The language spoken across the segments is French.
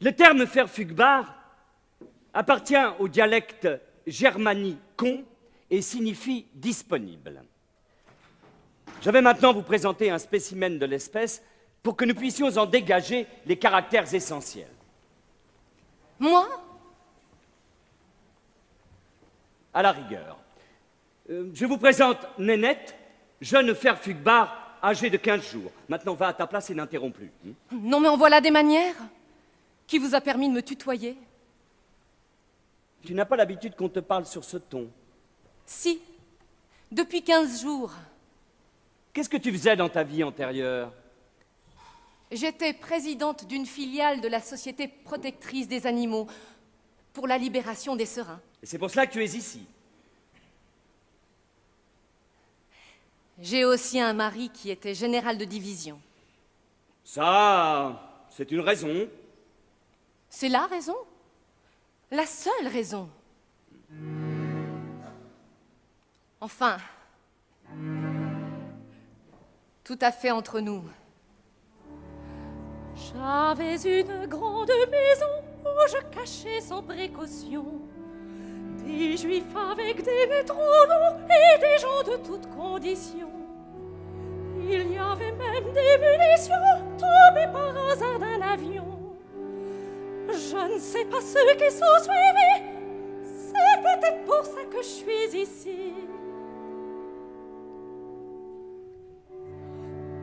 Le terme Verfügbar appartient au dialecte germani-con et signifie disponible. Je vais maintenant vous présenter un spécimen de l'espèce pour que nous puissions en dégager les caractères essentiels. Moi? À la rigueur. Je vous présente Nénette, jeune Verfügbar, âgée de 15 jours. Maintenant, va à ta place et n'interromps plus. Non, mais en voilà des manières. Qui vous a permis de me tutoyer? Tu n'as pas l'habitude qu'on te parle sur ce ton. Si, depuis 15 jours. Qu'est-ce que tu faisais dans ta vie antérieure? J'étais présidente d'une filiale de la Société protectrice des animaux pour la libération des serins. Et c'est pour cela que tu es ici. J'ai aussi un mari qui était général de division. Ça, c'est une raison. C'est la raison? La seule raison. Enfin, tout à fait entre nous. J'avais une grande maison où je cachais sans précaution des juifs avec des nez trop longs et des gens de toutes conditions. Il y avait même des munitions tombées par hasard d'un avion. Je ne sais pas ceux qui sont suivis, c'est peut-être pour ça que je suis ici.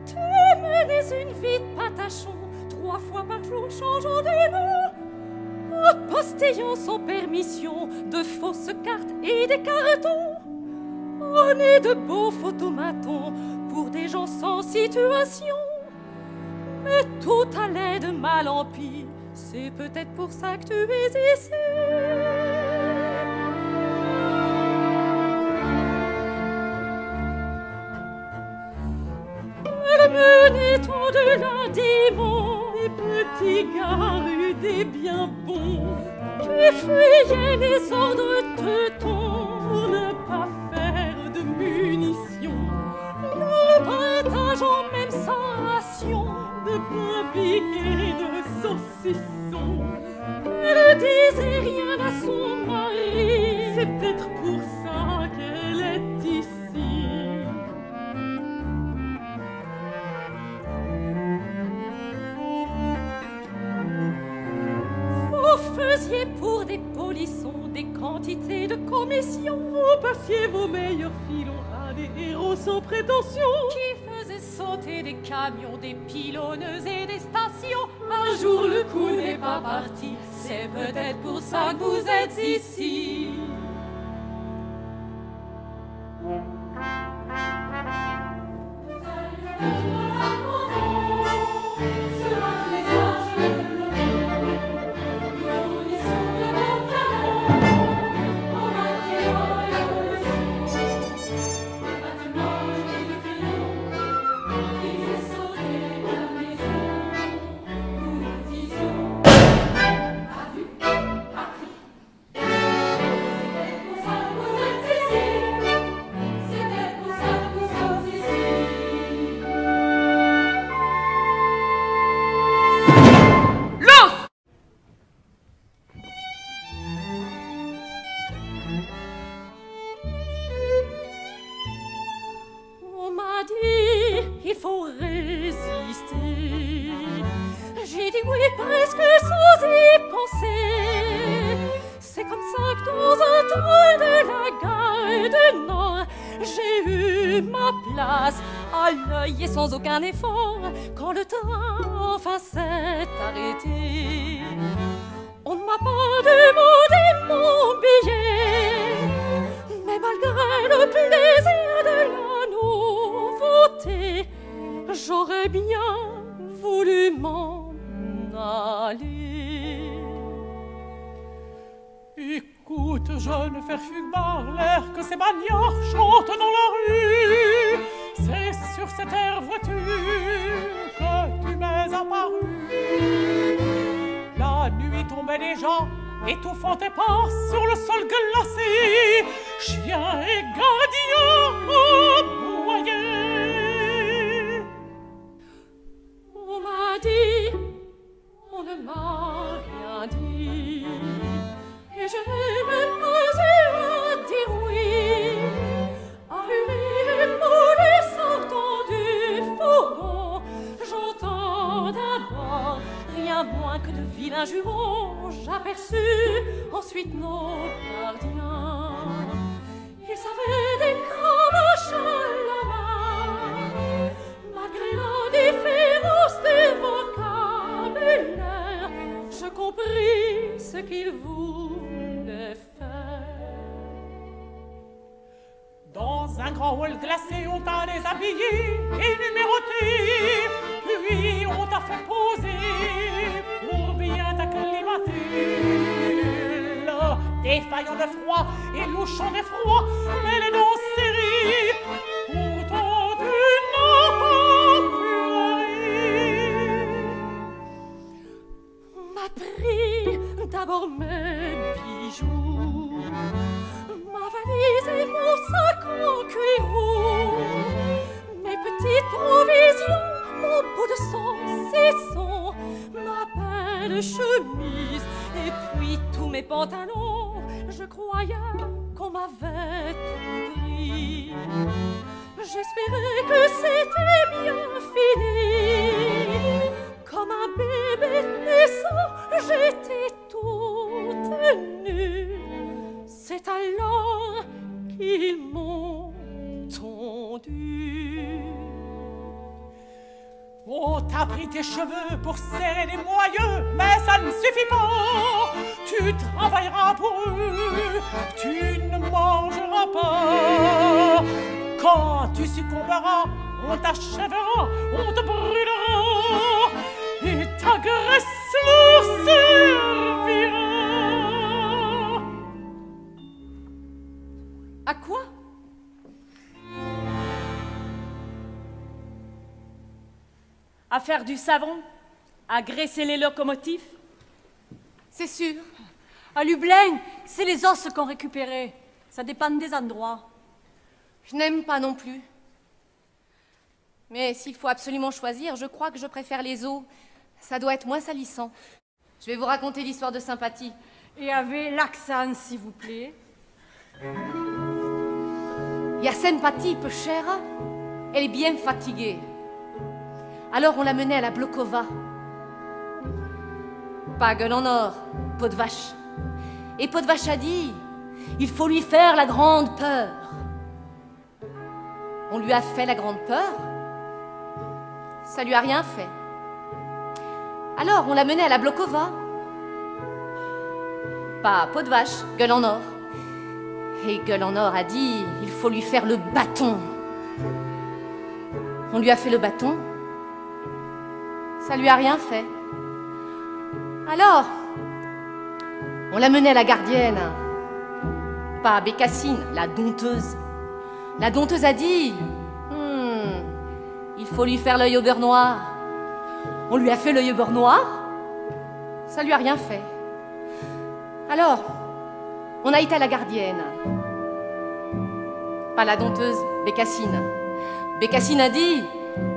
Tu menais une vie de patachon, 3 fois par jour changeant de nom, en postillant sans permission de fausses cartes et des cartons. On est de beaux photomatons pour des gens sans situation, mais tout allait de mal en pire. C'est peut-être pour ça que tu es ici. Elle menait au-delà des monts, des petits garus, des bien bons, qui fuyaient les ordres teutons pour ne pas faire de munitions. Le partageant même sans ration de pain piqué, de saucisson. Elle ne disait rien à son mari, c'est peut-être pour ça qu'elle est ici. Vous faisiez pour des polissons des quantités de commissions. Vous passiez vos meilleurs filons à des héros sans prétention, qui faisaient sauter des camions, des pilonneuses et des stations. Un jour le coup n'est pas parti, c'est peut-être pour ça que vous êtes ici. Sans aucun effort, quand le train enfin s'est arrêté, on ne m'a pas demandé mon billet, mais malgré le plaisir de la nouveauté, j'aurais bien voulu m'en aller. Écoute, jeune Verfügbar, l'air que ces bagnards chantent dans la rue, c'est sur cette air voiture que tu m'es apparu. La nuit tombait déjà, étouffant tes pas sur le sol glacé. Chien et gardien aboyaient. On m'a dit, on ne m'a un juron, j'aperçus ensuite nos gardiens. Ils avaient des cravaches à la main, malgré l'indifférence des vocabulaires, je compris ce qu'ils voulaient faire. Dans un grand hall glacé, on t'a déshabillé et numéroté, puis on t'a fait poser pour bien t'acclimater. Là, défaillant de froid et louchant d'effroi, mais les dents serrées, pourtant tu n'as pas pleuré. M'a pris d'abord mes bijoux, ma valise et mon sac en cuir roux, mes petites provisions, mon pot de sang, ses sons, ma belle chemise, et puis tous mes pantalons. Je croyais qu'on m'avait tout pris. J'espérais que c'était bien fini. Comme un bébé naissant, j'étais toute nue. C'est alors qu'ils m'ont tondue. On t'a pris tes cheveux pour serrer les moyeux, mais ça ne suffit pas. Tu travailleras pour eux, tu ne mangeras pas. Quand tu succomberas, on t'achèvera, on te brûlera, et ta graisse leur servira. À quoi? À faire du savon? À graisser les locomotives? C'est sûr. À Lublin, c'est les os qu'on récupérait. Ça dépend des endroits. Je n'aime pas non plus. Mais s'il faut absolument choisir, je crois que je préfère les os. Ça doit être moins salissant. Je vais vous raconter l'histoire de Sympathie. Et avec l'accent, s'il vous plaît. Il y a Sympathie, peu chère. Elle est bien fatiguée. Alors on l'a menée à la Blokova. Pas gueule en or, peau de vache. Et peau de vache a dit, il faut lui faire la grande peur. On lui a fait la grande peur. Ça lui a rien fait. Alors on l'a menée à la Blokova. Pas peau de vache, gueule en or. Et gueule en or a dit, il faut lui faire le bâton. On lui a fait le bâton. Ça lui a rien fait. Alors, on l'a menée à la gardienne. Pas à Bécassine, la dompteuse. La dompteuse a dit, il faut lui faire l'œil au beurre noir. On lui a fait l'œil au beurre noir. Ça lui a rien fait. Alors, on a été à la gardienne. Pas la dompteuse, Bécassine. Bécassine a dit,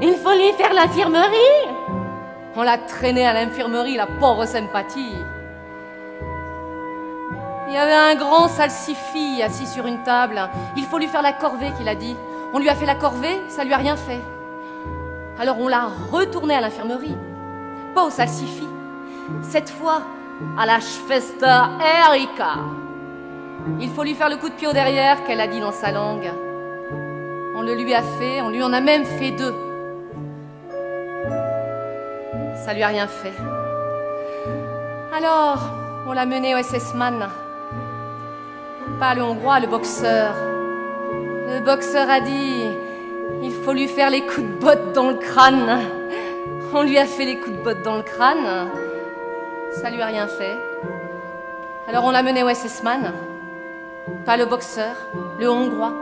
il faut lui faire l'infirmerie. On l'a traînée à l'infirmerie, la pauvre Sympathie. Il y avait un grand salsifis assis sur une table. Il faut lui faire la corvée, qu'il a dit. On lui a fait la corvée, ça lui a rien fait. Alors on l'a retournée à l'infirmerie. Pas au salsifis. Cette fois, à la Schwester Erika. Il faut lui faire le coup de pied au derrière, qu'elle a dit dans sa langue. On le lui a fait, on lui en a même fait 2. Ça lui a rien fait. Alors, on l'a mené au SS-Man. Pas le Hongrois, le boxeur. Le boxeur a dit, il faut lui faire les coups de botte dans le crâne. On lui a fait les coups de botte dans le crâne. Ça lui a rien fait. Alors on l'a mené au SS-Man. Pas le boxeur, le Hongrois.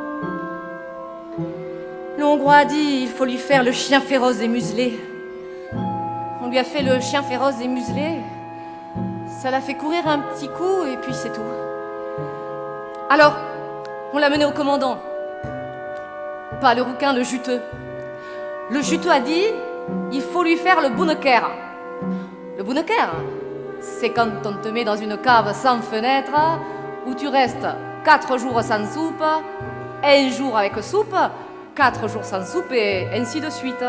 Le Hongrois a dit, il faut lui faire le chien féroce et muselé. On lui a fait le chien féroce et muselé. Ça l'a fait courir un petit coup et puis c'est tout. Alors, on l'a mené au commandant. Pas le rouquin, le juteux. Le juteux a dit, il faut lui faire le Bouneker. Le Bouneker, c'est quand on te met dans une cave sans fenêtre, où tu restes 4 jours sans soupe, 1 jour avec soupe, 4 jours sans soupe et ainsi de suite.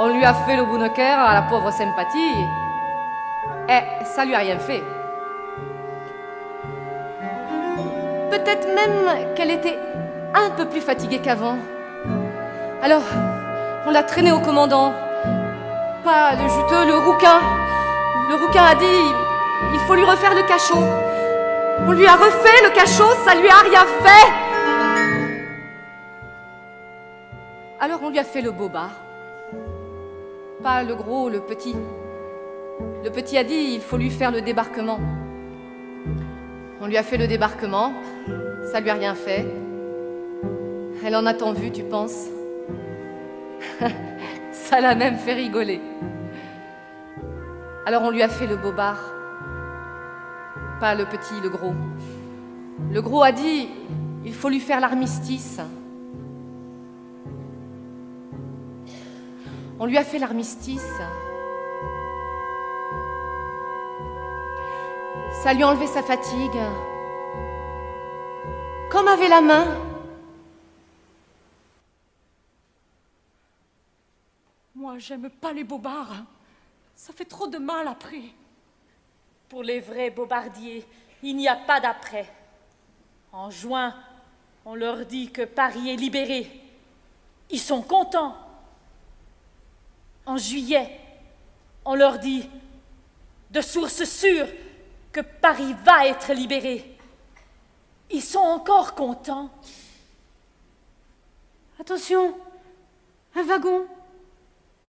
On lui a fait le Bunneker à la pauvre sympathie. Et ça lui a rien fait. Peut-être même qu'elle était un peu plus fatiguée qu'avant. Alors, on l'a traînée au commandant. Pas le juteux, le rouquin. Le rouquin a dit, il faut lui refaire le cachot. On lui a refait le cachot, ça lui a rien fait. Alors on lui a fait le bobard. Pas le gros, le petit. Le petit a dit, il faut lui faire le débarquement. On lui a fait le débarquement, ça lui a rien fait. Elle en a tant vu, tu penses? Ça l'a même fait rigoler. Alors on lui a fait le bobard. Pas le petit, le gros. Le gros a dit, il faut lui faire l'armistice. On lui a fait l'armistice. Ça lui a enlevé sa fatigue. Comme avait la main. Moi, j'aime pas les bobards. Ça fait trop de mal après. Pour les vrais bobardiers, il n'y a pas d'après. En juin, on leur dit que Paris est libéré. Ils sont contents. En juillet, on leur dit, de source sûre, que Paris va être libéré. Ils sont encore contents. Attention, un wagon.